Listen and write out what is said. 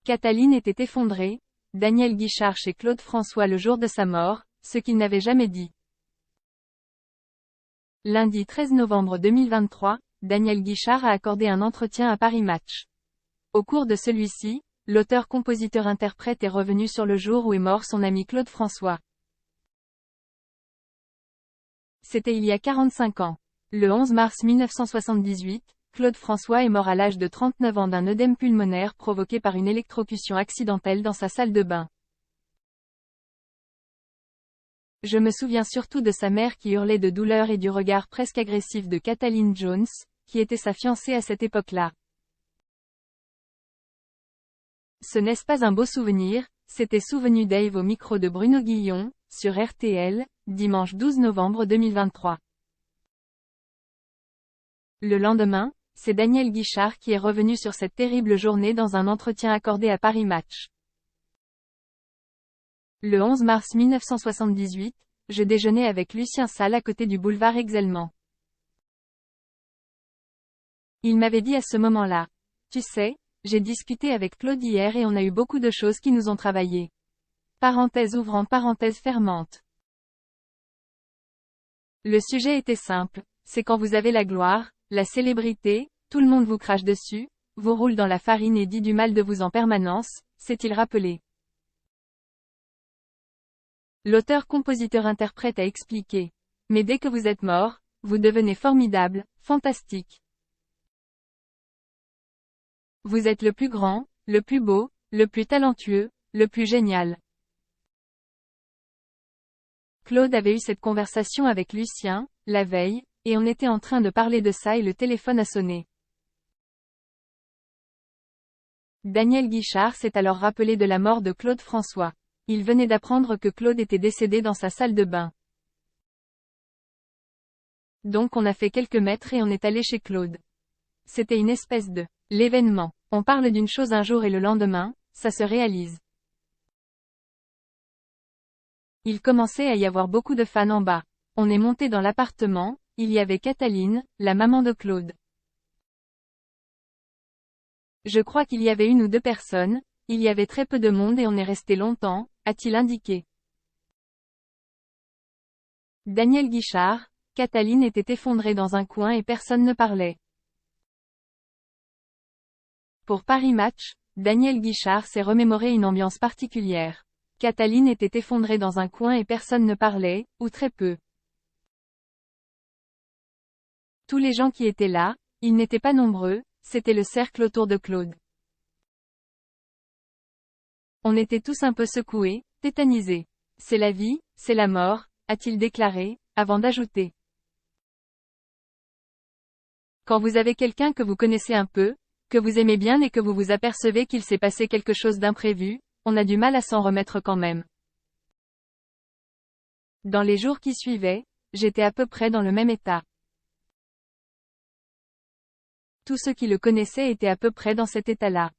Cataline était effondrée, Daniel Guichard chez Claude François le jour de sa mort, ce qu'il n'avait jamais dit. Lundi 13 novembre 2023, Daniel Guichard a accordé un entretien à Paris Match. Au cours de celui-ci, l'auteur-compositeur-interprète est revenu sur le jour où est mort son ami Claude François. C'était il y a 45 ans. Le 11 mars 1978, Claude François est mort à l'âge de 39 ans d'un œdème pulmonaire provoqué par une électrocution accidentelle dans sa salle de bain. Je me souviens surtout de sa mère qui hurlait de douleur et du regard presque agressif de Cataline Jones, qui était sa fiancée à cette époque-là. Ce n'est-ce pas un beau souvenir, s'était souvenu Dave au micro de Bruno Guillon, sur RTL, dimanche 12 novembre 2023. Le lendemain, c'est Daniel Guichard qui est revenu sur cette terrible journée dans un entretien accordé à Paris Match. Le 11 mars 1978, je déjeunais avec Lucien Salle à côté du boulevard Exelmans. Il m'avait dit à ce moment-là: tu sais, j'ai discuté avec Claude hier et on a eu beaucoup de choses qui nous ont travaillé. Parenthèse ouvrant parenthèse fermante. Le sujet était simple, c'est quand vous avez la gloire, la célébrité, tout le monde vous crache dessus, vous roule dans la farine et dit du mal de vous en permanence, s'est-il rappelé. L'auteur-compositeur-interprète a expliqué. Mais dès que vous êtes mort, vous devenez formidable, fantastique. Vous êtes le plus grand, le plus beau, le plus talentueux, le plus génial. Claude avait eu cette conversation avec Lucien, la veille, et on était en train de parler de ça et le téléphone a sonné. Daniel Guichard s'est alors rappelé de la mort de Claude François. Il venait d'apprendre que Claude était décédé dans sa salle de bain. Donc on a fait quelques mètres et on est allé chez Claude. C'était une espèce de l'événement. On parle d'une chose un jour et le lendemain, ça se réalise. Il commençait à y avoir beaucoup de fans en bas. On est monté dans l'appartement, il y avait Cataline, la maman de Claude. Je crois qu'il y avait 1 ou 2 personnes, il y avait très peu de monde et on est resté longtemps, a-t-il indiqué. Daniel Guichard, Cataline était effondrée dans un coin et personne ne parlait. Pour Paris Match, Daniel Guichard s'est remémoré une ambiance particulière. Cataline était effondrée dans un coin et personne ne parlait, ou très peu. Tous les gens qui étaient là, ils n'étaient pas nombreux, c'était le cercle autour de Claude. On était tous un peu secoués, tétanisés. C'est la vie, c'est la mort, a-t-il déclaré, avant d'ajouter. Quand vous avez quelqu'un que vous connaissez un peu, que vous aimez bien et que vous vous apercevez qu'il s'est passé quelque chose d'imprévu, on a du mal à s'en remettre quand même. Dans les jours qui suivaient, j'étais à peu près dans le même état. Tous ceux qui le connaissaient étaient à peu près dans cet état-là.